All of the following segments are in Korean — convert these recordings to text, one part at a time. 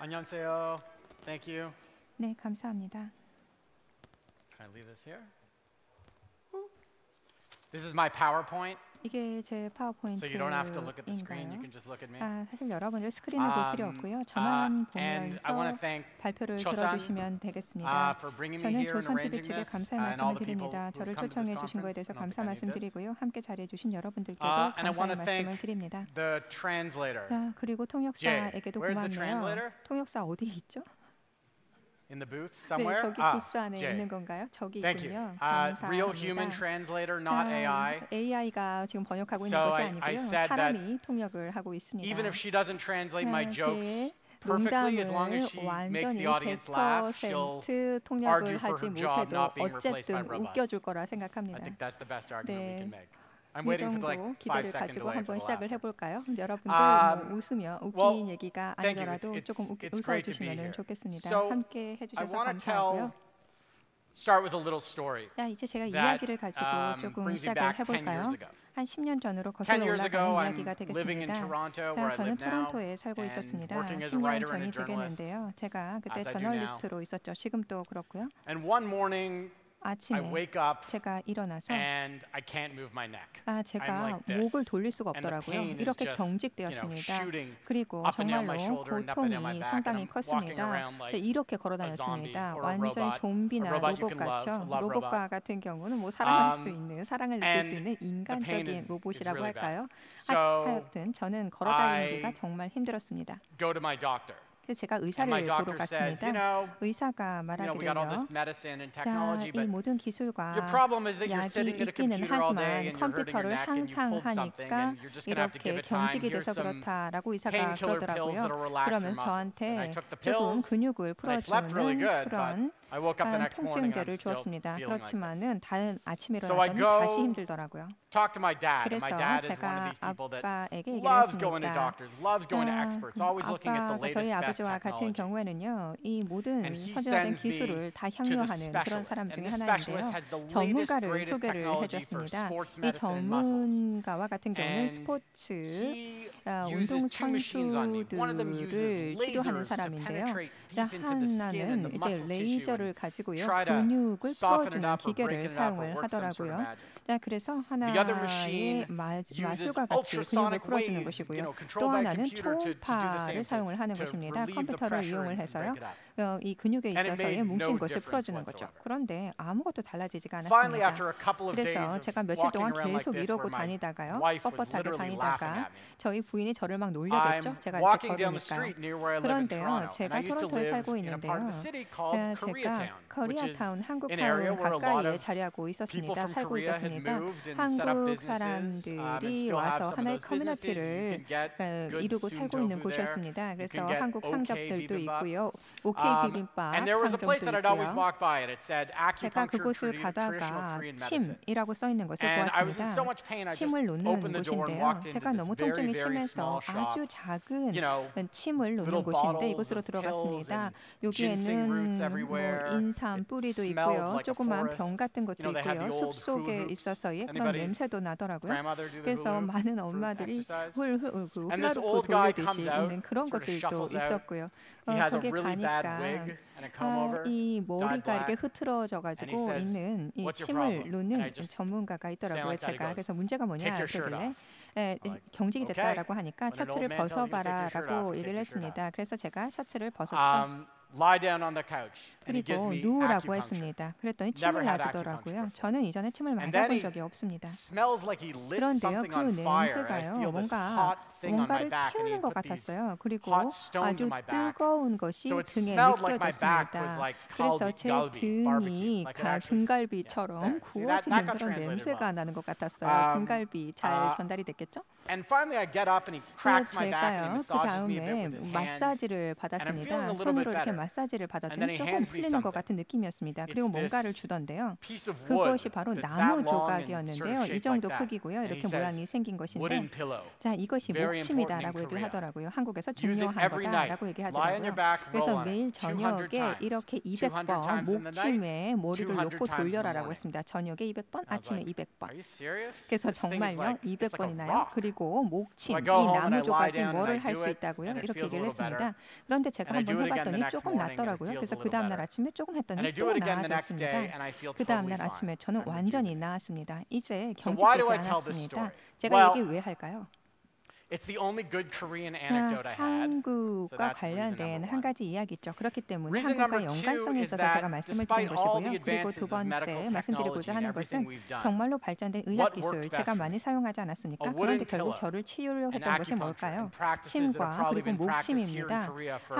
안녕하세요. Thank you. 네, 감사합니다. Can I leave this here? This is my PowerPoint. 이게 제 So you don't have to look at the screen. You 파워포인트인가요? can just look at me. 사실 여러분들 스크린을 볼 필요 없고요. 저만 And I want to 보면서 thank 발표를 Chosan, 들어주시면 되겠습니다. for bringing me 저는 here and 조선 arranging TV측에 this, 감사의 and all 말씀을 the people 드립니다. who've 저를 come to this 초청해 주신 거에 conference. 대해서 I don't 감사 think I need 말씀 this. 드리고요. 함께 자리해 주신 여러분들께도 And I want 감사의 to 말씀을 thank 드립니다. the translator. 그리고 Jay, 통역사에게도 where's the 고맙네요. translator? 통역사 어디 있죠? In the booth 네, somewhere? 저기 부스 안에 Jay. 있는 건가요? 저기 Thank you. 있군요. Real human 감사합니다. translator, not AI. AI가 지금 번역하고 있는 So 것이 I 아니고요. said 사람이 통역을 하고 있습니다. Even if she doesn't translate my jokes 제 perfectly, as long 농담을 as she makes 완전히 the audience laugh, she'll 100% argue 통역을 for 하지 her job 못해도 not being replaced by 어쨌든 robots. 웃겨줄 거라 I 생각합니다. think that's the best argument we 네. can make. I'm 이 waiting for like 정도 5 기대를 second 가지고 delay 한번 for the 시작을 laughter. 해볼까요? 여러분들 웃으며 웃긴 well, 얘기가 thank you. 아니더라도 조금 it's great to be 웃어주시면 here. 좋겠습니다. So, 함께 I 해주셔서 want to 감사하고요. start with a little story 이제 제가 that 이야기를 가지고 조금 brings me 시작을 back 10 해볼까요? years ago. 한 10년 전으로 10 거슬러 years ago, 올라가는 I'm 이야기가 living in 되겠습니다. Toronto, where I 저는 live now, 토론토에 살고 and 있었습니다. working as a 10년 writer and 전이 a journalist, 되겠는데요. 제가 그때 as I do 저널리스트로 있었죠. 지금도 그렇고요. And one morning, I 아침에 wake up 제가 일어나서 and I can't move my neck. 제가 I'm like this. 목을 돌릴 수가 And the 없더라고요. pain is 이렇게 just, 경직되었습니다. shooting 그리고 up and down my 정말로 shoulder and up and down my 고통이 back, 상당히 and I'm walking 컸습니다. around like 이렇게 걸어 a zombie 다녔습니다. or a 완전 robot, 좀비나 a robot you 로봇 can 같죠. love 로봇과 robot. 같은 경우는 뭐 사랑할 수 있는, 사랑을 느낄 수 and 있는 the pain 인간적인 is 로봇이라고 really 할까요? bad. So 하여튼 저는 걸어 다니기가 정말 힘들었습니다. go to my doctor. 그래서 제가 And 의사를 my 보러 doctor says, 갔습니다. 의사가 we got all this 말하기를요. medicine and 자, technology, 이 but 모든 기술과 your problem is that you're 약이 sitting at a 있기는 computer all day 하지만 and you're hurting your 컴퓨터를 neck and you 항상 pulled something 하니까 and you're just going to have to give 이렇게 it time. 경직이 Here's 돼서 some 그렇다라고 의사가 painkiller pills that'll 그러더라고요. relax your 그러면서 muscles. And I 저한테 took the 조금 pills 근육을 and I slept really 풀어주는 good, but 그런 I woke up the next morning and I'm 통증제를 still 주었습니다. feeling like this. 그렇지만은 다음 아침에 So I 일어나더니 go 다시 힘들더라고요. Talk to my dad, and 그래서 my dad is one of 제가 these people that 아빠에게 얘기를 loves going to 했습니다. doctors, loves going to experts, always looking at the 아빠가 latest, 저희 best 아버지와 같은 technology. 경우에는요, 이 모든 And he 선진화된 sends me 기술을 다 to the 향유하는 그런 specialist. 사람 And 중에 this 하나인데요. specialist has the latest, 전문가를 greatest 소개를 technology for 해줬습니다. sports 이 medicine and muscles. 전문가와 같은 경우는 And 스포츠 he 운동 uses two machines on me. One of them 선수들을 uses 치료하는 lasers to 사람인데요. penetrate 자, deep into the skin and 하나는 the 이제 muscle tissue 레이저를 and 가지고요, try to 근육을 soften it 풀어주는 up or break 기계를 it up or 사용을 work some sort of 하더라고요. magic. 자, 그래서 The other 하나의 machine uses 마술과 같이 근육을 ultrasonic 풀어주는 waves, 것이고요. 또 controlled by 하나는 computer to do the 초음파를 same, 사용을 하는 to 것입니다. relieve the 컴퓨터를 pressure 이용을 and 해서요. break it up. 이 근육에 And it 있어서의 made 뭉친 no 것을 difference 풀어주는 거죠. whatsoever. 그런데 아무것도 달라지지가 Finally, 않았습니다. after a couple of days 그래서 of 제가 며칠 walking 동안 around like 계속 this, 이러고 where my 다니다가요. wife was 뻣뻣하게 literally laughing 다니다가 at me, 저희 부인이 저를 막 I'm 놀려댔죠. 제가 이렇게 walking down the 걸으니까요. street near where I live in 그런데요, Toronto, and 제가 I used to 토론토에 live 살고 in a part of 있는데요. the city called 제가 Koreatown, which is 코리아타운, an area 한국타운 where a lot 가까이에 of 자리하고 people 있었습니다. from 살고 Korea had 있었습니다. moved and set up 한국 businesses and 사람들이 still have 와서 some of 하나의 those businesses. You 커뮤니티를 can get good 이루고 살고 있는 suntofu there. 곳이었습니다. You 그래서 can get 한국 OK 상점들도 bibimbap. 있고요. OK 비빔밥 And there was a place that I'd always 상점도 있고요. walk by, and it said 제가 acupuncture, 그곳을 traditional 가다가 Korean medicine. 침이라고 써 있는 것을 And I was in so 보았습니다. much pain, I just 침을 놓는 opened the door and 곳인데요. walked into 제가 this 너무 very, 통증이 very 심해서 small shop. 아주 작은 You know, 침을 놓는 little 곳인데 bottles 이곳으로 of pills 들어갔습니다. and ginseng roots 여기에는 everywhere. 인삼 It 뿌리도 smelled 있고요. like a 조그만 forest. 병 같은 것도 You know, they have 있고요. the 숲 old 속에 hula hoops. 있어서의 그런 Anybody's 냄새도 나더라고요. grandmother do the 그래서 hula hoop 많은 for 엄마들이 exercise? And this 훌라후프 old guy 돌리듯이 comes out, 있는 그런 sort of 것들도 shuffles out. 있었고요. He has a 거기에 really bad 가니까 wig and a comb over, 이 dyed 머리가 이렇게 black. 흐트러져 And he 가지고 says, 있는 이 "What's your 침을 problem?" And 놓는 I just 전문가가 stand 있더라고요. like that. He 제가 goes, 그래서 문제가 뭐냐 "Take your shirt 그러길래 off." I'm like, 경직이 "Okay." 됐다라고 하니까 When an old 셔츠를 man tells you to take your shirt 벗어봐라라고 off, you 얘기를 take your shirt 했습니다. 그래서 제가 셔츠를 벗었죠. Lie down on the couch, and he gives 그리고 me 누우라고 acupuncture. 했습니다. 그랬더니 Never 침을 had 놔주더라고요. acupuncture 저는 이전에 침을 And then 맞아본 he 적이 없습니다. smells like he lit 그런데요, something 그 on fire. I 냄새가요, feel this 뭔가 hot thing on my 뭔가를 back, and he 태우는 것 put these 같았어요. 그리고 hot stones 아주 on my back. 뜨거운 것이 So it 등에 smelled like my back was 느껴졌습니다. like 그래서 제 galbi, 등이 barbecue. Like it actually, 등갈비처럼 yeah, there. See, that 구워지는 got 그런 translated 냄새가 well. 나는 것 같았어요. 등갈비 잘 전달이 됐겠죠? And finally, I get up and he cracks my back and he 제가요, 그 massages me a bit 다음에 with his hands. 마사지를 And I'm feeling 받았습니다. a little bit 손으로 이렇게 better. 마사지를 And then 받았더니 he 조금 hands me 풀리는 것 something. 같은 느낌이었습니다. 그리고 It's 뭔가를 this 주던데요. piece of wood 그것이 바로 that's that 나무 long and sort of 조각이었는데요. 이 shaped 정도 like that. 크기고요. And he 이렇게 says, 모양이 생긴 것인데 wooden pillow. 자, 이것이 Very important in 목침이다라고 얘기를 Korea. 하더라고요. 한국에서 Use it 중요한 every night. 거다라고 Lie on your 얘기하더라고요. back, roll 그래서 on 매일 it. 200 저녁에 times. 이렇게 200 200번 times in the night, 목침에 머리를 200 놓고 times in the 돌려라라고 morning. 했습니다. 저녁에 200번, I was 아침에 like, 200번. are you serious? 그래서 This thing is 정말요, like, it's like a 200번이나요? rock. 그리고 목침, So I 이 go home and I 나무 lie 조각이 down and 뭐를 I 할 do 수 it, 있다고요? and it 이렇게 feels a 얘기를 little better. 했습니다. 그런데 제가 And I 한번 do it again the 해봤더니 next 조금 morning and it 낫더라고요. feels 그래서 a 그 little 다음날 better. 아침에 조금 And 했더니 I do 또 it again the next day 나아졌습니다. and I feel 그 totally 다음날 fine. 아침에 저는 I'm 완전히 rejuvenated. 나았습니다. 이제 So why do I 경직되지 tell this 않았습니다. story? 제가 Well, 얘기 왜 할까요? it's the only good Korean 자, anecdote I had. So 한국과 that's reason 관련된 number 한 one. 가지 이야기죠. 그렇기 때문에 Reason 한국과 number two 연관성이 is 있어서 that 제가 말씀을 드린 despite all the 것이고요. 그리고 두 advances of medical 번째 말씀드리고자 technology and 하는 everything 것은 we've done, 정말로 발전된 의학 what 기술 worked 제가 best for 많이 me? 사용하지 않았습니까? A 그런데 wooden 결국 pillow 저를 치유려 and 했던 것이 acupuncture 뭘까요? and practices that have 침과 probably 그리고 been practiced here in 목침입니다. Korea for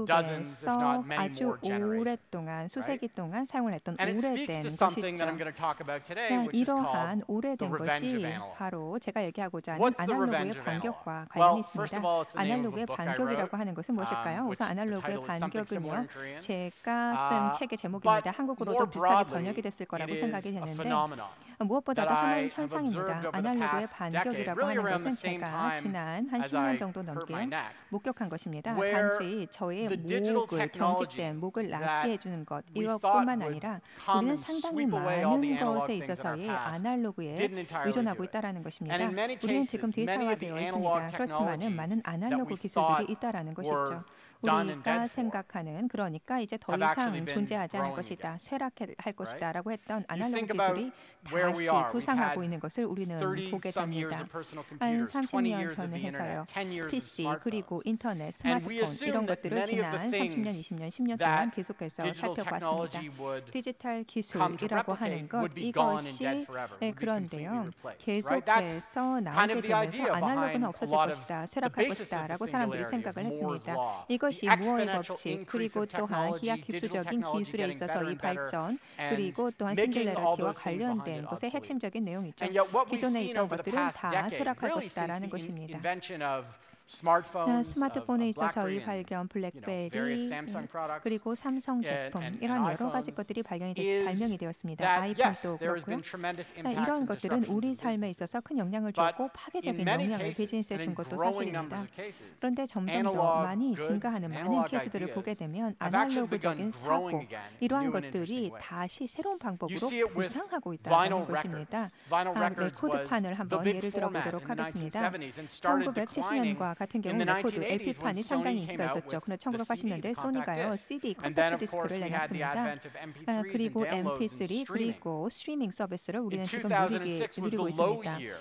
dozens, if 한국에서 not many 아주 more generations. 오랫동안 수세기 동안 사용을 했던 And it speaks 오래된 to something that I'm 것이죠. going to talk about today, 자, which is called 이러한 the 오래된 revenge of 것이 analog. 바로 제가 얘기하고자 하는 What's the 아날로그의 revenge of analog? 반격과 Well, 관련이 first 있습니다. of all, it's the name of a 아날로그의 book I 반격이라고 wrote, 하는 것은 무엇일까요? which 우선 the 아날로그의 title is something similar in 반격은요. Korean. 제가 쓴 책의 But 제목입니다. 한국어로도 more 비슷하게 broadly, 번역이 됐을 거라고 it 생각이 is a 되는데 phenomenon 무엇보다도 that I 하나의 have observed 현상입니다. over the 아날로그의 past decade, 반격이라고 really 하는 around the 것은 same 제가 time 지난 한 as 10년 I 정도 hurt 넘게 my neck, 목격한 것입니다. where 단지 저의 the digital 목을 technology 경직된 목을 that 낫게 해주는 것 we thought 이것뿐만 would 아니라 come 우리는 and 상당히 sweep away all the 많은 analog 것에 things in our 있어서의 past 아날로그에 didn't entirely 의존하고 do it. 있다라는 것입니다. And in many 우리는 지금 cases, many of the 데이터화되어 analog 있습니다. 그렇지만은 많은 technologies 아날로그 that we 기술들이 thought 있다라는 were 것이죠. done and 우리가 dead for 생각하는 그러니까 이제 더 have actually 이상 been 존재하지 않을 growing 것이다, again. 쇠락할 것이다라고 했던 You 아날로그 think about 기술이 where we 다시 are. We've 부상하고 had 있는 것을 우리는 30 보게 some years 됩니다. of personal 한 computers, 20 30년 years of 전에 the internet, 해서요. 10 years of PC 그리고 smartphones. 인터넷, And we 스마트폰 assume 이런 that 것들을 many of the 지난 30년, things 20년, 10년 동안 that 계속해서 digital 살펴봤습니다. technology would 디지털 come to 기술이라고 하는 replicate 것 would be gone and 이것이 dead forever, would be completely 그런데요. replaced. Right? That's 계속해서 kind 나오게 of the 되면서 idea 아날로그는 behind a 없어질 lot of 것이다, the 쇠락할 basis of the 것이다라고 사람들이 singularity 생각을 of Moore's 했습니다. law. 이것이 The 무어의 exponential 법칙 increase 그리고 of 또한 technology, 기하 digital 급수적인 technology 기술에 getting better 있어서의 and better, 발전 and 그리고 또한 making all 싱귤레러티와 those things behind 관련된 it 것의 obsolete. 핵심적인 내용이죠. And yet what we've 기존에 seen 있던 over the 것들은 past 다 decade, 쇠락할 really since 것이다라는 the 것입니다. invention of 자, smartphones, 스마트폰에 of BlackBerry 있어서의 and 발견, various 블랙베리 Samsung products, 그리고 삼성 제품 and 이런 여러 가지 iPhones 것들이 발명이 is 되었습니다. that yes, 아이폰도 there has 그렇고요. been tremendous 자, impacts 이런 and 것들은 disruptions 우리 in 삶에 businesses. 있어서 큰 영향을 But 줬고 in 파괴적인 many 영향을 cases, 비즈니스에 and 준 in 것도 growing numbers 사실입니다. of cases, 그런데 점점 더 analog 많이 goods, 증가하는 많은 analog 케이스들을 보게 ideas 되면 have actually begun 아날로그적인 growing 사고 again in 이러한 new and interesting 것들이 ways. 다시 새로운 You 방법으로 see it with 부상하고 vinyl 있다는 records. 것입니다. Vinyl records was 레코드판을 the 한번 big 예를 format 들어보도록 in the 하겠습니다. 1970s and started declining 1970년과 같은 in 경우 the 레코드 1980s when LP판이 Sony 상당히 came 인기가 out 있었죠. with 그런데 the CD, 1980년대 the compact 소니가요 disc. CD And then 컴팩트 of course 디스크를 we had the 내놨습니다. advent of MP3s and 그리고 downloads and MP3 streaming. 그리고 스트리밍 서비스를 In 우리는 지금 2006 was 누리고 the low 있습니다. year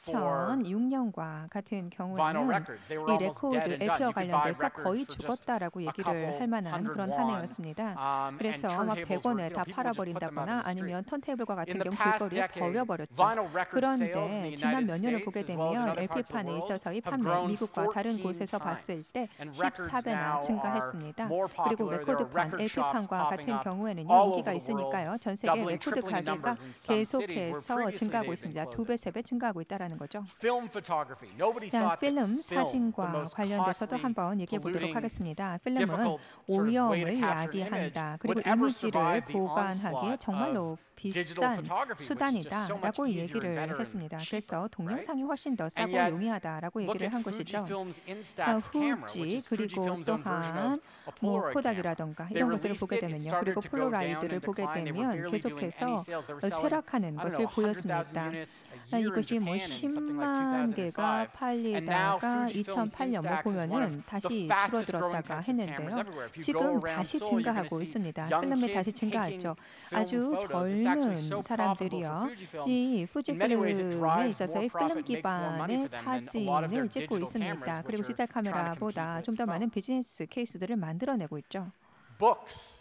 for 2006년과 같은 vinyl 경우에는 records. They were 이 almost 레코드 dead and done. LP와 You could buy 관련돼서 records 거의 for just 죽었다라고 a 얘기를 couple 할 만한 hundred 그런 한 won. 해였습니다. And 그래서 막 turntables were, 100원에 you know, 다 people would just put them out 팔아버린다거나 in the street. 아니면 턴테이블과 같은 In the 경우 past 길거리에 decade, 버려버렸죠. vinyl record sales in the 그런데 지난 United 몇 년을 보게 States as well as in 되면 other parts of the LP판에 world 있어서의 have 판매 grown 미국과 다른 14 곳에서 봤을 times. 때 And records 14배나 now are 증가했습니다. more 그리고 popular. There are 레코드판, record shops LP판과 popping 같은 up 경우에는요 all 인기가 over the 있으니까요. world, 전 세계 doubling, 레코드 tripling in 가게가 numbers in some cities where 계속해서 previously 증가하고 they've been 있습니다. closing. 2배, 3배 증가하고 있다는 거죠. Film photography. Nobody 자, thought that 필름, film, the 사진과 most 관련돼서도 costly, 한번 얘기해 보도록 polluting, 하겠습니다. 필름은 difficult sort of way to 오염을 capture an image 야기한다. 그리고 would ever 이미지를 survive the 보관하기에 onslaught 정말로 of digital 비싼 photography, which is just so much 수단이다라고 easier and 얘기를 better and 했습니다. cheaper, 그래서 right? 동영상이 훨씬 더 And 싸고 yet, 용이하다라고 look 얘기를 at 한 것이죠. Fujifilm's Instax camera, which 후지 is 그리고 Fujifilm's own version 또한 of a 뭐 Polaroid camera. 코닥이라던가 They 이런 것들을 released 보게 it, it 되면요. started 그리고 to go down 폴라로이드를 and 보게 decline. They were 되면 barely doing any 계속해서 sales. They were selling, 쇠락하는 I don't 것을 know, 100,000 보였습니다. units a year in 이것이 뭐 Japan in something like 10만 개가 2005. And now 팔리다가 Fujifilm's 2008년 뭐 Instax is one 보면은 of the 다시 fastest growing 줄어들었다가 types of cameras 했는데요. everywhere. If you go 지금 around 다시 Seoul, you're going to 증가하고 see 있습니다. young 필름이 다시 kids taking 증가했죠. film 아주 photos. It's actually 젊은 so profitable for 사람들이요. Fujifilm. 이 In many ways, it 후지필름에 drives 있어서의 more profit, 필름 makes more money 기반의 for them than a lot of their 사진을 찍고 digital 있습니다. cameras, 그리고 which 디지털 are trying to compete 카메라보다 with 좀 더 많은 phones. 비즈니스 케이스들을 만들어내고 있죠. Books.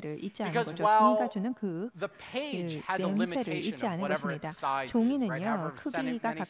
냄새를 잊지 않은 Because 거죠. while 종이가 주는 그 the page has a 냄새를 limitation 잊지 of 않은 whatever its 것입니다. size is, right? 종이는요, However 크기가 many 각각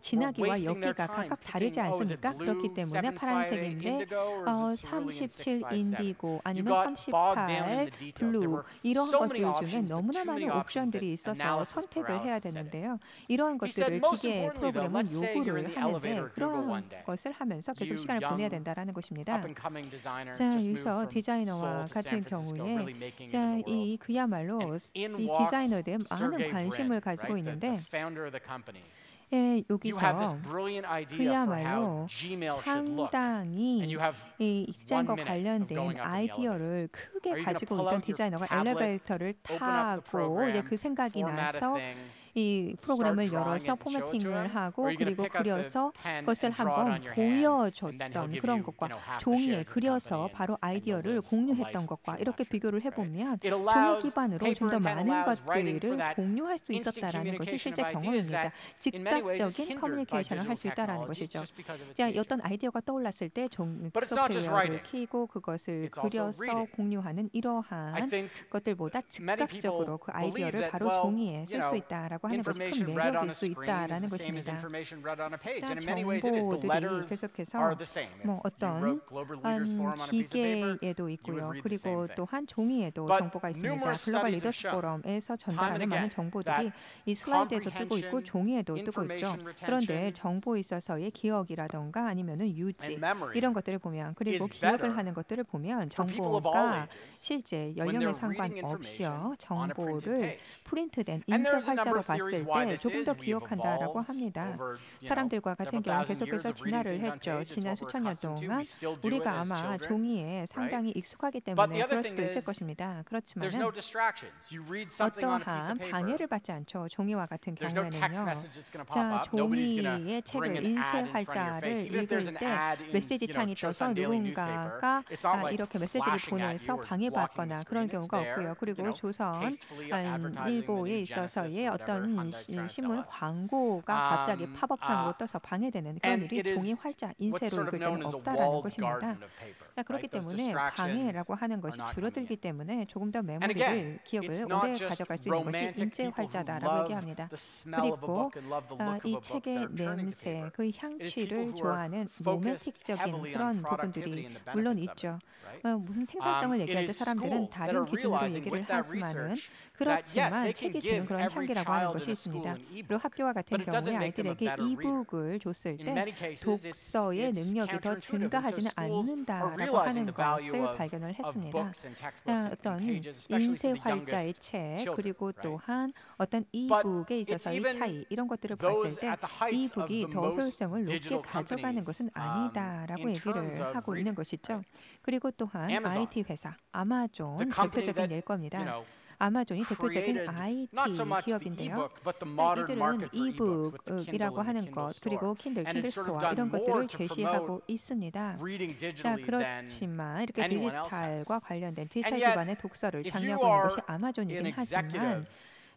진하기와 옅기가 각각 다르지 않습니까? 그렇기 때문에 파란색인데 37 인디고 아니면 38 블루 이런 것들 중에 너무나 많은 옵션들이 있어서 선택을 해야 되는데요. 이러한 것들을 기계 프로그램은 요구를 하는데 그런 것을 하면서 계속 시간을 보내야 된다라는 것입니다. 자, 여기서 디자이너와 같은 경우에 자, 그야말로 이 디자이너들에 많은 관심을 가지고 있는데 여기서 그야말로 상당히 이 디자인과 관련된 아이디어를 크게 가지고 있던 디자이너가 엘리베이터를 타고 이제 그 생각이 나서 이 프로그램을 열어서 포매팅을 하고 그리고 그려서 그것을 한번 보여줬던 그런 것과 종이에 그려서 바로 아이디어를 공유했던 것과 이렇게 비교를 해보면 종이 기반으로 좀 더 많은 것들을 공유할 수 있었다라는 것이 실제 경험입니다. 즉각적인 커뮤니케이션을 할 수 있다는 것이죠. 자, 어떤 아이디어가 떠올랐을 때 소프트웨어를 키고 그것을 그려서 공유하는 이러한 것들보다 즉각적으로 그 아이디어를 바로 종이에 쓸 수 있다라고 하는 것이 큰 매력일 수 있다라는 것입니다. 정보들이 계속해서 어떤 기계에도 있고요. 그리고 또한 종이에도 정보가 있습니다. 글로벌 리더십 포럼에서 전달하는 많은 정보들이 이 슬라이드에도 뜨고 있고 종이에도 뜨고 있죠. 그런데 정보에 있어서의 기억이라던가 아니면은 유지 이런 것들을 보면 그리고 기억을 하는 것들을 보면 정보가 실제 연령에 상관없이요. 정보를 프린트된 인쇄 활자로 봤을 때 조금 더 기억한다라고 합니다. 사람들과 같은 경우 계속해서 진화를 했죠. 지난 수천 년 동안 우리가 아마 종이에 상당히 익숙하기 때문에 그럴 수도 있을 것입니다. 그렇지만 어떠한 방해를 받지 않죠. 종이와 같은 경우에는요. 자, 종이의 책을 인쇄 활자를 읽을 때 메시지 창이 떠서 누군가가 이렇게 메시지를 보내서 방해받거나 그런 경우가 없고요. 그리고 조선 일보에 있어서의 어떤 신문 광고가 갑자기 팝업창으로 떠서 방해되는 그런 일이 종이 활자 인쇄로 읽을 때는 없다라는 것입니다. 그렇기 때문에 방해라고 하는 것이 줄어들기 때문에 조금 더 메모리를 기억을 오래 가져갈 수 있는 것이 인쇄 활자다라고 얘기합니다. 그리고 이 책의 냄새, 그 향취를 좋아하는 로맨틱적인 그런 부분들이 물론 있죠. 무슨 생산성을 얘기할 때 사람들은 다른 기준으로 얘기를 하지만은 그렇지만 책이 주는 그런 향기라고 하는 것이 있습니다. 그리고 학교와 같은 경우에 아이들에게 이북을 줬을 때 독서의 능력이 더 증가하지는 않는다라고 하는 것을 발견을 했습니다. 어떤 인쇄 활자의 책 그리고 또한 어떤 이북에 있어서의 차이 이런 것들을 봤을 때 이북이 더 효율성을 높게 가져가는 것은 아니다라고 얘기를 하고 있는 것이죠. 그리고 또한 IT 회사 아마존 대표적인 예일 겁니다. 아마존이 대표적인 IT 기업인데요. 이들은 이북이라고 하는 것 그리고 킨들 스토어 이런 것들을 제시하고 있습니다. 자, 그렇지만 이렇게 디지털과 관련된 디지털 기반의 독서를 장려하고 있는 것이 아마존이긴 하지만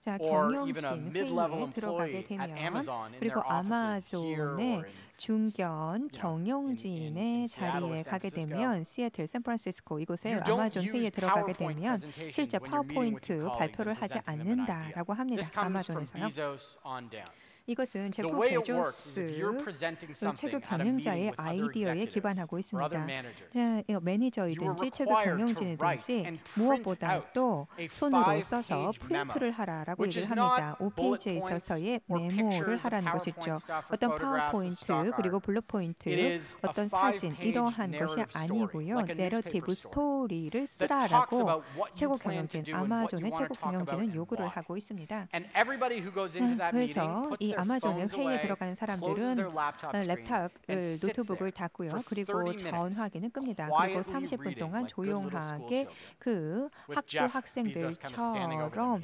자, 경영진 회의에 들어가게 되면 그리고 아마존의 중견 경영진의 자리에 가게 되면 시애틀, 샌프란시스코 이곳에 아마존 회의에 들어가게 되면 실제 파워포인트 발표를 하지 않는다라고 합니다. 아마존에서요. 이것은 제프 베조스 최고 경영자의 아이디어에 기반하고 있습니다. 매니저이든지 최고 경영진이든지 무엇보다도 손으로 써서 프린트를 하라라고 얘기를 합니다. 5페이지에 있어서의 메모를 하라는 것이죠. 어떤 파워포인트 그리고 블루포인트 어떤 사진 이러한 것이 아니고요. 내러티브 스토리를 쓰라라고 최고 경영진 아마존의 최고 경영진은 요구를 하고 있습니다. 그래서 이 아마존의 회의에 들어가는 사람들은 랩탑을 노트북을 닫고요. 그리고 전화기는 끕니다. 그리고 30분 동안 조용하게 그 학교 학생들처럼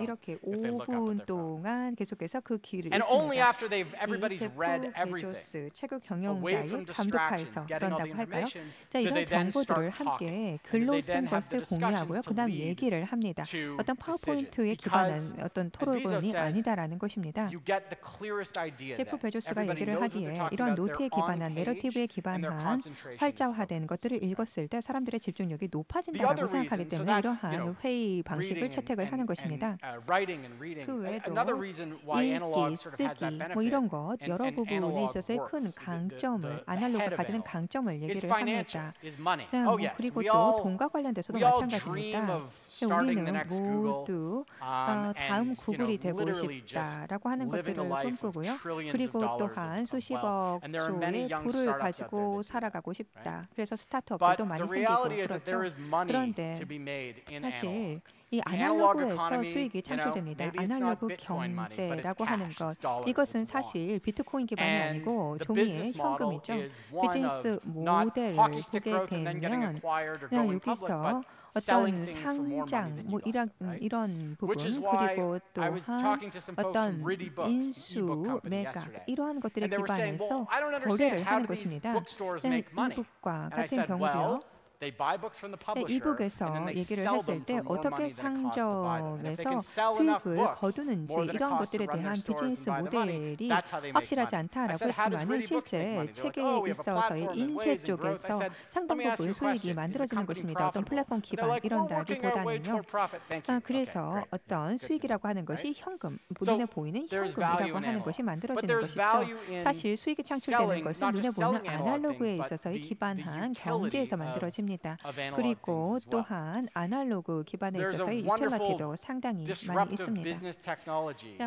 이렇게 5분 동안 계속해서 그 길을 읽습니다. 이 제프 베조스 최고 경영자의 감독하에서 그런다고 할까요? 자, 이런 정보들을 함께 글로 쓴 것을 공유하고요. 그 다음 얘기를 합니다. 어떤 파워포인트에 기반한 어떤 토론이 아니다라는 것입니다. 제프 베조스가 얘기를 하기에 이러한 노트에 기반한 내러티브에 기반한 활자화된 것들을 읽었을 때 사람들의 집중력이 높아진다고 생각하기 때문에 이러한 회의 방식을 채택을 하는 것입니다. 그 외에도 읽기, 쓰기 뭐 이런 것 여러 부분에 있어서의 큰 강점을 아날로그가 가지는 강점을 얘기를 합니다. 자, 그리고 또 돈과 관련돼서도 마찬가지입니다. 우리는 모두 다음 구글이 되고 싶다라고 하는 것들을 꿈꾸고요. 그리고 또한 수십억 조의 부를 가지고 살아가고 싶다. 그래서 스타트업들도 많이 생기고 그렇죠. 그런데 사실 이 아날로그에서 수익이 창출됩니다. 아날로그 경제라고 하는 것. 이것은 사실 비트코인 기반이 아니고 종이의 현금이죠. 비즈니스 모델을 보게 되면 그냥 여기서 어떤 상장 뭐 이런 부분 그리고 또한 어떤 인수 매각 이러한 것들에 기반해서 거래를 하는 것입니다. 이북과 같은 경우도요. 이북에서 얘기를 했을 때 어떻게 상점에서 수익을 거두는지 이런 것들에 대한 비즈니스 모델이 확실하지 않다라고 했지만 실제 책에 있어서의 인쇄 쪽에서 상당 부분 수익이 만들어지는 것입니다. 어떤 플랫폼 기반 이런다기보다는요. 그래서 어떤 수익이라고 하는 것이 현금, 눈에 보이는 현금이라고 하는 것이 만들어지는 것이죠. 사실 수익이 창출되는 것은 눈에 보이는 아날로그에 있어서의 기반한 경제에서 만들어집니다. 그리고 또한 아날로그 기반에 있어서의 유틸리티도 상당히 많이 있습니다.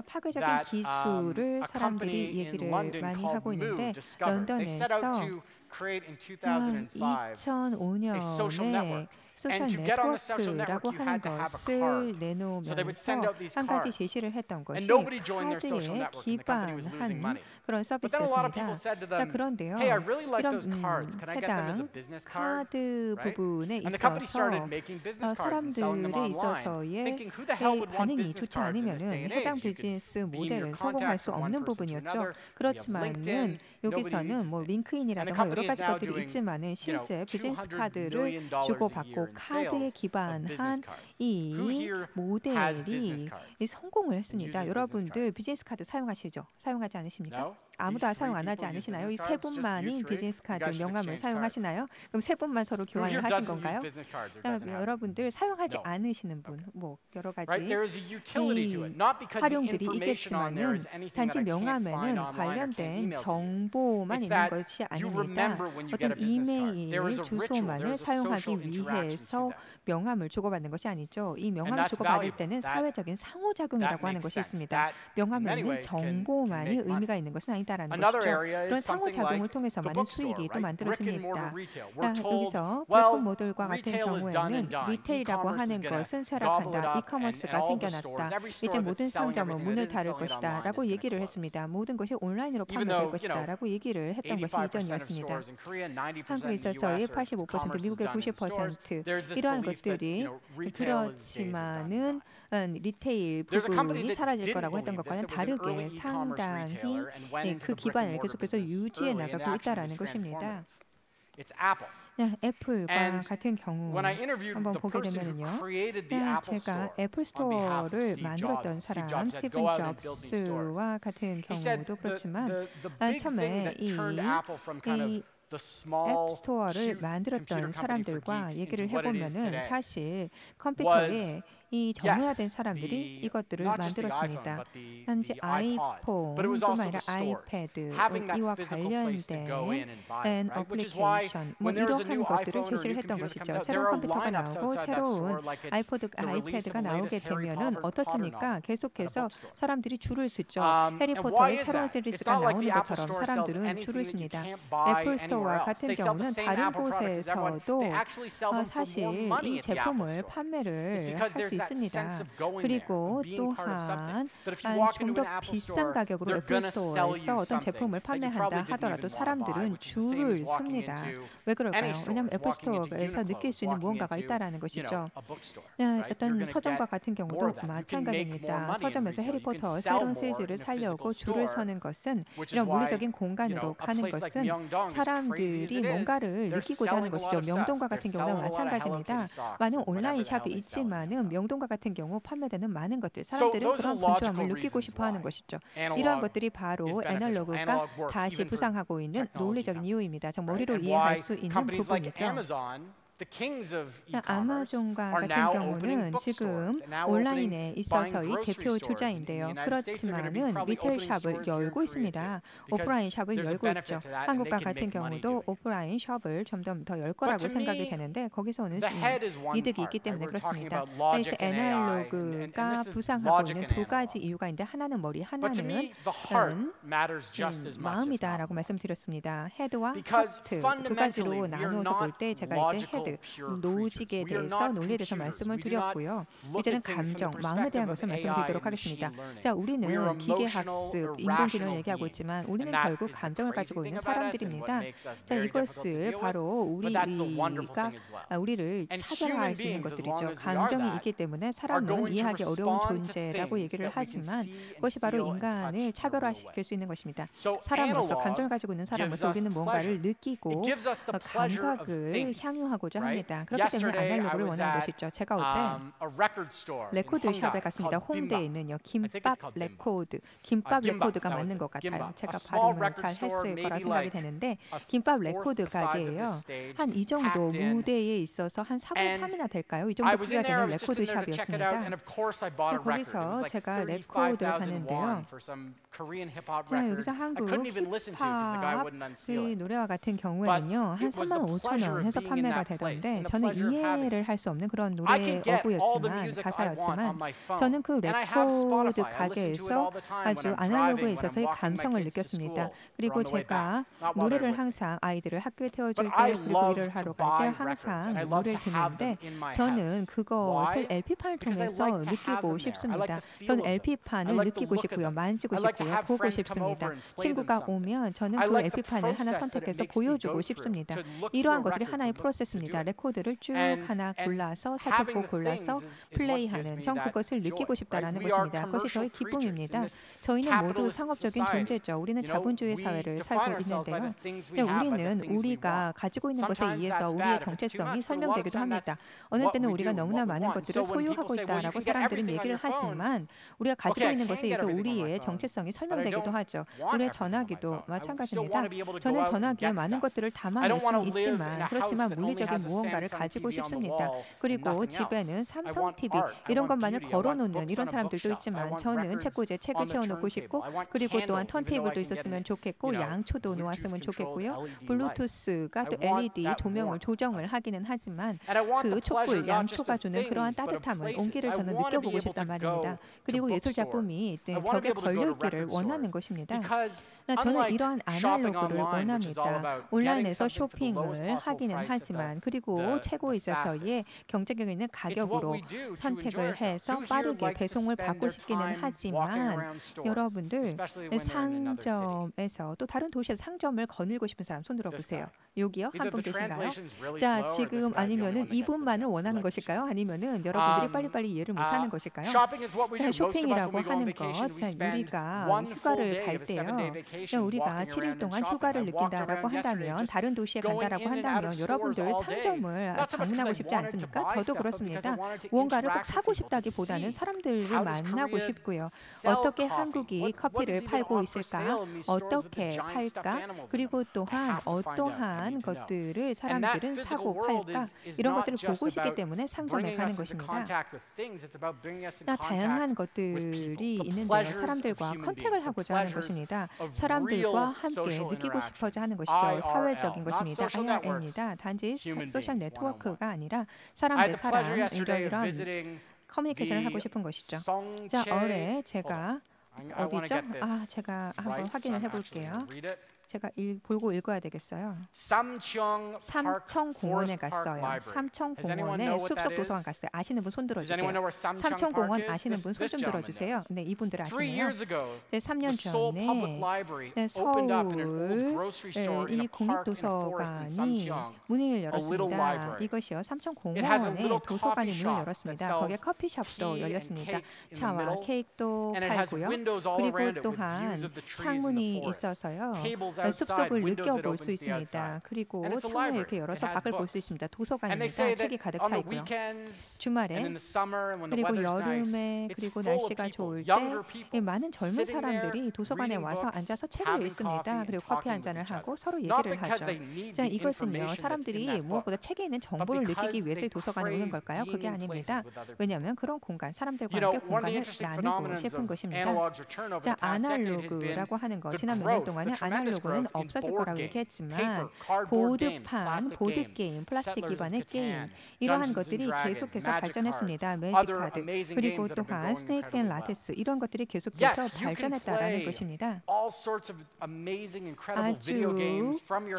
파괴적인 기술을 사람들이 얘기를 많이 하고 있는데 런던에서 2005년에 소셜 네트워크라고 하는 것을 내놓으면서 한 가지 제시를 했던 것이 카드에 기반한 그런 서비스였습니다. 그런데요, 이런 해당 카드 부분에 있어서 사람들에 있어서의 반응이 좋지 않으면은 해당 비즈니스 모델은 성공할 수 없는 부분이었죠. 그렇지만은 여기서는 뭐 링크인이라든가 여러 가지 것들이 있지만은 실제 비즈니스 카드를 주고받고 카드에 기반한 이 모델이 성공을 했습니다. 여러분들 비즈니스 카드 사용하시죠? 사용하지 않으십니까? 아무도 사용 안 하지 않으시나요? 이 세 분만이 비즈니스 카드 명함을 사용하시나요? 그럼 세 분만 서로 교환을 하신 건가요? 여러분들 사용하지 않으시는 분, 뭐 여러 가지 활용들이 있겠지만은 단지 명함에는 관련된 정보만 있는 것이 아닙니다. 어떤 이메일 주소만을 사용하기 위해서 명함을 주고받는 것이 아니죠. 이 명함을 주고받을 때는 사회적인 상호작용이라고 하는 것이 있습니다. 명함에는 정보만이 의미가 있는 것은 아니다라는 것이죠. 그런 상호작용을 통해서 많은 수익이 또 만들어집니다. 여기서 플랫폼 모델과 같은 경우에는 리테일이라고 하는 것은 쇠락한다. 이커머스가 생겨났다. 이제 모든 상점은 문을 닫을 것이다 라고 얘기를 했습니다. 모든 것이 온라인으로 판매될 것이다 라고 얘기를 했던 것이 이전이었습니다. 한국에 있어서의 85%, 미국의 90% 이러한 것들이 그렇지만은 리테일 부분이 사라질 거라고 했던 것과는 다르게 상당히 그 기반을 계속해서 유지해 나가고 있다라는 것입니다. 애플과 같은 경우 한번 보게 되면은요. 제가 애플 스토어를 만들었던 사람 스티븐 잡스와 같은 경우도 그렇지만 처음에 이 앱 스토어를 만들었던 사람들과 얘기를 해보면은 사실 컴퓨터에 이 정형화된 사람들이 이것들을 만들었습니다. 단지 아이폰뿐만 아니라 아이패드 이와 관련된 어플리케이션 뭐 이러한 것들을 제시를 했던 것이죠. 새로운 컴퓨터가 나오고 새로운 아이패드가 나오게 되면은 어떻습니까? 계속해서 사람들이 줄을 서죠. 해리포터의 새로운 시리즈가 나오는 것처럼 사람들은 줄을 섭니다. 애플 스토어와 같은 경우는 다른 곳에서도 사실 이 제품을 판매를 할 수 있습니다. 그리고 또한 좀 더 비싼 가격으로 애플 스토어에서 어떤 제품을 판매한다 하더라도 사람들은 줄을 섭니다. 왜 그럴까요? 왜냐하면 애플 스토어에서 느낄 수 있는 무언가가 있다라는 것이죠. 어떤 서점과 같은 경우도 마찬가지입니다. 서점에서 해리포터 새로운 시리즈를 살려고 줄을 서는 것은 이런 물리적인 공간으로 가는 것은 사람들이 뭔가를 느끼고자 하는 것이죠. 명동과 같은 경우는 마찬가지입니다. 많은 온라인 샵이 있지만은 명동과 같은 경우 판매되는 많은 것들 사람들은 그런 분주함을 느끼고 싶어하는 것이죠. 이러한 것들이 바로 애널로그가 다시 부상하고 있는 논리적인 이유입니다. 정 머리로 이해할 수 있는 부분이죠. 아마존과 같은 경우는 지금 온라인에 있어서의 대표 주자인데요. 그렇지만은 리테일 샵을 열고 있습니다. 오프라인 샵을 열고 있죠. 한국과 같은 경우도 오프라인 샵을 점점 더 열 거라고 생각이 되는데 거기서 오는 이득이 있기 때문에 그렇습니다. 그래서 애널로그가 부상하고 있는 두 가지 이유가 있는데 하나는 머리, 하나는 마음이다라고 말씀드렸습니다. 헤드와 하트 두 가지로 나누어서 볼 때 제가 이제 카드, 노직에 대해서 논리에 대해서 말씀을 드렸고요. 이제는 감정, 마음에 대한 것을 말씀드리도록 하겠습니다. 자, 우리는 기계학습, 인공지능을 얘기하고 있지만 우리는 결국 감정을 가지고 있는 사람들입니다. 자, 이것을 바로 우리를 차별화할 수 있는 것들이죠. 감정이 있기 때문에 사람은 이해하기 어려운 존재라고 얘기를 하지만 그것이 바로 인간을 차별화시킬 수 있는 것입니다. 사람으로서 감정을 가지고 있는 사람으로서 우리는 뭔가를 느끼고 감각을 향유하고자 합니다. 그렇기 때문에 아날로그를 원하는 것이죠. 제가 어제 레코드 샵에 갔습니다. 홍대에 있는요. 김밥 레코드가 맞는 것 같아요. 제가 발음을 잘 했을 거라 생각이 되는데 김밥 레코드 가게예요. 한 이 정도 무대에 있어서 한 4분의 3이나 될까요? 이 정도 크기가 되는 레코드 샵이었습니다. 거기서 제가 레코드를 봤는데요. 자, 여기서 한국 힙합의 노래와 같은 경우에는요. 한 35,000원 해서 판매가 되던데 저는 이해를 할 수 없는 그런 노래 어구였지만 가사였지만 저는 그 레코드 가게에서 아주 아날로그에 있어서의 감성을 느꼈습니다. 그리고 제가 노래를 항상 아이들을 학교에 태워줄 때 그리고 일을 하러 갈 때 항상 노래를 듣는데 저는 그것을 LP판을 통해서 느끼고 싶습니다. 저는 LP판을 느끼고 싶고요. 만지고 싶고요. 보고 싶습니다. 친구가 오면 저는 그 LP판을 하나 선택해서 보여주고 싶습니다. 이러한 것들이 하나의 프로세스입니다. 레코드를 쭉 하나 골라서 살펴보고 골라서 플레이하는 전 그것을 느끼고 싶다라는 것입니다. 그것이 저의 기쁨입니다. 저희는 모두 상업적인 존재죠. 우리는 자본주의 사회를 살고 있는데요. 우리는 우리가 가지고 있는 것에 의해서 우리의 정체성이 설명되기도 합니다. 어느 때는 우리가 너무나 많은 것들을 소유하고 있다라고 사람들은 얘기를 하지만 우리가 가지고 있는 것에 의해서 우리의 정체성이 설명되기도 하죠. 우리의 전화기도 마찬가지입니다. 저는 전화기에 많은 것들을 담아낼 수는 있지만 그렇지만 물리적인 무언가를 가지고 싶습니다. 그리고 집에는 삼성 TV 이런 것만을 걸어놓는 이런 사람들도 있지만 저는 책꽂이에 책을 채워놓고 싶고 그리고 또한 턴테이블도 있었으면 좋겠고 양초도 놓았으면 좋겠고요. 블루투스가 또 LED 조명을 조정을 하기는 하지만 그 촛불, 양초가 주는 그러한 따뜻함을 온기를 저는 느껴보고 싶단 말입니다. 그리고 예술 작품이 벽에 걸려있기를 원하는 것입니다. 저는 이러한 아날로그를 원합니다. 온라인에서 쇼핑을 하기는 하지만 그리고 최고에 있어서의 경제력 있는 가격으로 선택을 해서 빠르게 배송을 받고 싶기는 하지만 여러분들 상점에서 또 다른 도시에서 상점을 거닐고 싶은 사람 손 들어보세요. 여기요? 한 분 계신가요? 자, 지금 아니면은 이분만을 원하는 것일까요? 아니면은 여러분들이 빨리빨리 이해를 못하는 것일까요? 쇼핑이라고 하는 것, 자, 우리가 휴가를 갈 때요. 자, 우리가 7일 동안 휴가를 느낀다라고 한다면 다른 도시에 간다라고 한다면 여러분들 상점을 방문하고 싶지 않습니까? 저도 그렇습니다. 무언가를 꼭 사고 싶다기보다는 사람들을 만나고 싶고요. 어떻게 한국이 커피를 팔고 있을까? 어떻게 팔까? 그리고 또한 어떠한 것들을 사람들은 사고 팔까? 이런 것들을 보고 싶기 때문에 상점에 가는 것입니다. 다양한 것들이 있는데요. 사람들과 컨택을 하고자 하는 것입니다. 사람들과 함께 느끼고 싶어져 하는 것이죠. 사회적인 것입니다. IRL입니다. 단지 소셜 네트워크가 아니라 사람 대 사람 이런 커뮤니케이션을 하고 싶은 것이죠. 자, 어뢰 제가 어디죠? 제가 한번 확인을 해볼게요. 제가 보고 읽어야 되겠어요. 삼청공원에 갔어요. 삼청공원에 숲속 도서관 갔어요. 아시는 분 손 들어주세요. 삼청공원 아시는 분 손 좀 들어주세요. 네, 이분들 아시네요. 3년 전에 서울 이 국립도서관이 문을 열었습니다. 이것이요. 삼청공원에 도서관이 문을 열었습니다. 거기에 커피숍도 열렸습니다. 차와 케이크도 팔고요. 그리고 또한 창문이 있어서요. 숲속을 느껴볼 수 있습니다. 그리고 창을 이렇게 열어서 밖을 볼 수 있습니다. 도서관입니다. 책이 가득 차 있고요. 주말에 그리고 여름에 그리고 날씨가 좋을 때 많은 젊은 사람들이 도서관에 와서 앉아서 책을 읽습니다. 그리고 커피 한 잔을 하고 서로 얘기를 하죠. 자, 이것은요. 사람들이 무엇보다 책에 있는 정보를 느끼기 위해서 도서관에 오는 걸까요? 그게 아닙니다. 왜냐하면 그런 공간, 사람들과 함께 공간을 나누고 싶은 것입니다. 자, 아날로그라고 하는 거 지난 몇 년 동안에 아날로그 대부분은 없어질 거라고 얘기했지만 보드판, 보드게임, 플라스틱 기반의 게임 이러한 것들이 계속해서 발전했습니다. 매직 카드 그리고 또한 스네이크 앤 라테스 이런 것들이 계속해서 발전했다라는 것입니다. 아주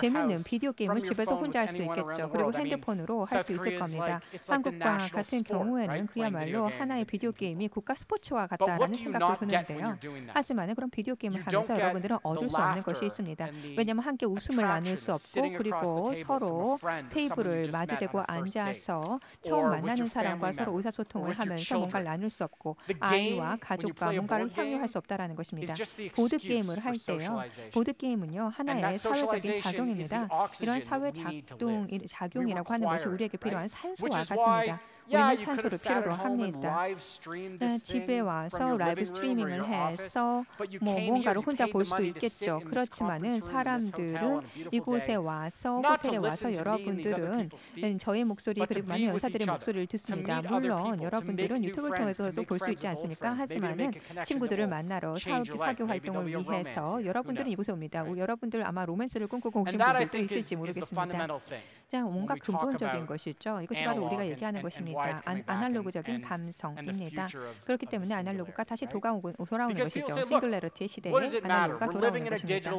재밌는 비디오 게임을 집에서 혼자 할 수도 있겠죠. 그리고 핸드폰으로 할 수 있을 겁니다. 한국과 같은 경우에는 그야말로 하나의 비디오 게임이 국가 스포츠와 같다라는 생각도 드는데요. 하지만 그런 비디오 게임을 하면서 여러분들은 얻을 수 없는 것이 있습니다. 왜냐하면 함께 웃음을 나눌 수 없고 그리고 서로 테이블을 마주대고 앉아서 처음 만나는 사람과 서로 의사소통을 하면서 뭔가를 나눌 수 없고 아이와 가족과 뭔가를 향유할 수 없다라는 것입니다. 보드게임을 할 때요. 보드게임은요. 하나의 사회적인 작용입니다. 이런 사회 작용이라고 하는 것이 우리에게 필요한 산소와 같습니다. 우리는 산소를 필요로 합니다. 집에 와서 라이브 스트리밍을 해서 뭔가를 혼자 볼 수도 있겠죠. 그렇지만은 사람들은 이곳에 와서 호텔에 와서 여러분들은 저의 목소리 그리고 많은 연사들의 목소리를 듣습니다. 물론 여러분들은 유튜브를 통해서도 볼 수 있지 않습니까? 하지만은 친구들을 만나러 사교 활동을 위해서 여러분들은 이곳에 옵니다. 여러분들 아마 로맨스를 꿈꾸고 오신 분들도 있을지 모르겠습니다. 자, 뭔가 근본적인 것이죠. 이것이 바로 우리가 얘기하는 것입니다. 아날로그적인 감성입니다. 그렇기 때문에 아날로그가 다시 돌아오는 것이죠. 싱글레러티의 시대에 아날로그가 돌아오는 것입니다.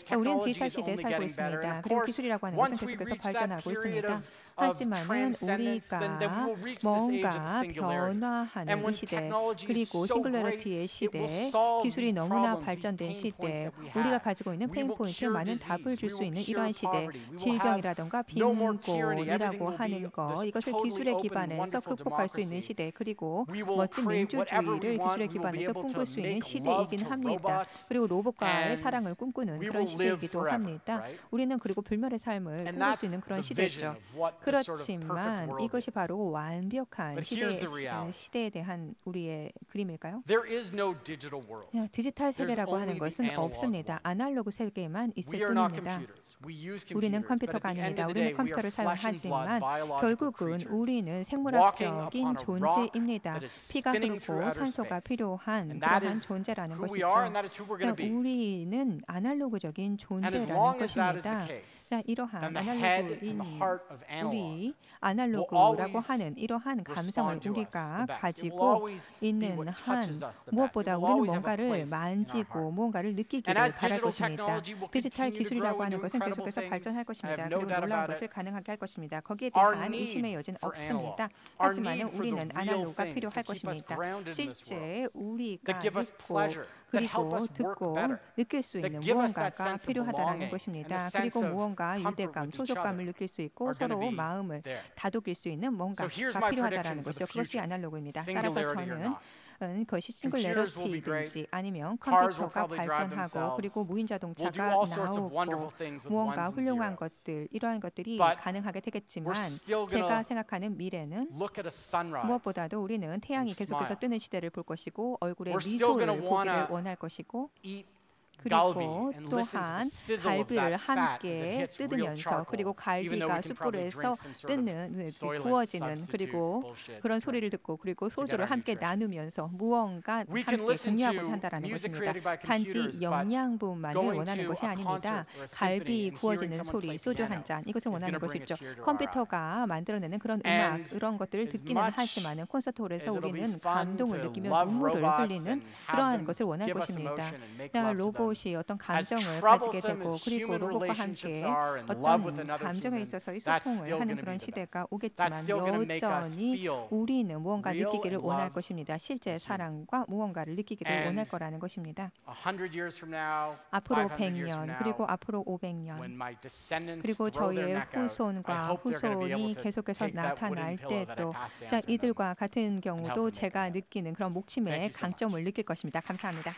자, 우리는 디지털 시대에 살고 있습니다. 그리고 기술이라고 하는 것은 계속해서 발전하고 있습니다. 하지만은 우리가 뭔가 변화하는 이 시대 그리고 싱글레러티의 시대 기술이 너무나 발전된 시대 우리가 가지고 있는 페인포인트에 많은 답을 줄 수 있는 이러한 시대 질병이라던가 빈곤이라고 하는 것 이것을 기술에 기반해서 극복할 수 있는 시대 그리고 멋진 민주주의를 기술에 기반해서 꿈꿀 수 있는 시대이긴 합니다. 그리고 로봇과의 사랑을 꿈꾸는 그런 시대이기도 합니다. 우리는 그리고 불멸의 삶을 꿈꿀 수 있는 그런 시대죠. 그렇지만 이것이 바로 완벽한 시대에 대한 우리의 그림일까요? 디지털 세계라고 하는 것은 없습니다. 아날로그 세계만 있을 뿐입니다. 우리는 컴퓨터가 아닙니다. 우리는 컴퓨터를 사용하지만 결국은 우리는 생물학적인 존재입니다. 피가 흐르고 산소가 필요한 그러한 존재라는 것이죠. 우리는 아날로그적인 존재라는 것입니다. 이러한 아날로그인 우리 아날로그라고 하는 이러한 감성을 우리가 가지고 있는 한 무엇보다 우리는 뭔가를 만지고 무언가를 느끼기를 바랄 것입니다. 디지털 기술이라고 하는 것은 계속해서 발전할 것입니다. 그리고 놀라운 것을 가능하게 할 것입니다. 거기에 대한 의심의 여지는 없습니다. 하지만 우리는 아날로그가 필요할 것입니다. 실제 우리가 믿고 그리고 듣고 느낄 수 있는 무언가가 필요하다는 것입니다. 그리고 무언가 유대감, 소속감을 느낄 수 있고 서로 마음을 다독일 수 있는 뭔가가 필요하다는 것이죠. 그것이 아날로그입니다. 따라서 저는 그것이 싱글레러티든지 아니면 컴퓨터가 발전하고 그리고 무인 자동차가 나오고 무언가 훌륭한 것들 이러한 것들이 가능하게 되겠지만 제가 생각하는 미래는 무엇보다도 우리는 태양이 계속해서 뜨는 시대를 볼 것이고 얼굴에 미소를 보기를 원할 것이고 그리고 또한 갈비를 함께 뜯으면서 그리고 갈비가 숯불에서 구워지는 그리고 그런 소리를 듣고 그리고 소주를 함께 나누면서 무언가 함께 공유하고자 한다는 것입니다. 단지 영양분만을 원하는 것이 아닙니다. 갈비 구워지는 소리, 소주 한 잔 이것을 원하는 것이죠. 컴퓨터가 만들어내는 그런 음악 이런 것들을 듣기는 하지만 콘서트홀에서 우리는 감동을 느끼며 눈물을 흘리는 그러한 것을 원할 것입니다. 로봇이 어떤 감정을 가지게 되고 그리고 로봇과 함께 어떤 감정에 있어서의 소통을 하는 그런 시대가 오겠지만 여전히 우리는 무언가 느끼기를 원할 것입니다. 실제 사랑과 무언가를 느끼기를 원할 거라는 것입니다. 앞으로 100년 그리고 앞으로 500년 그리고 저희의 후손과 후손이 계속해서 나타날 때도 이들과 같은 경우도 제가 느끼는 그런 목침의 강점을 느낄 것입니다. 감사합니다.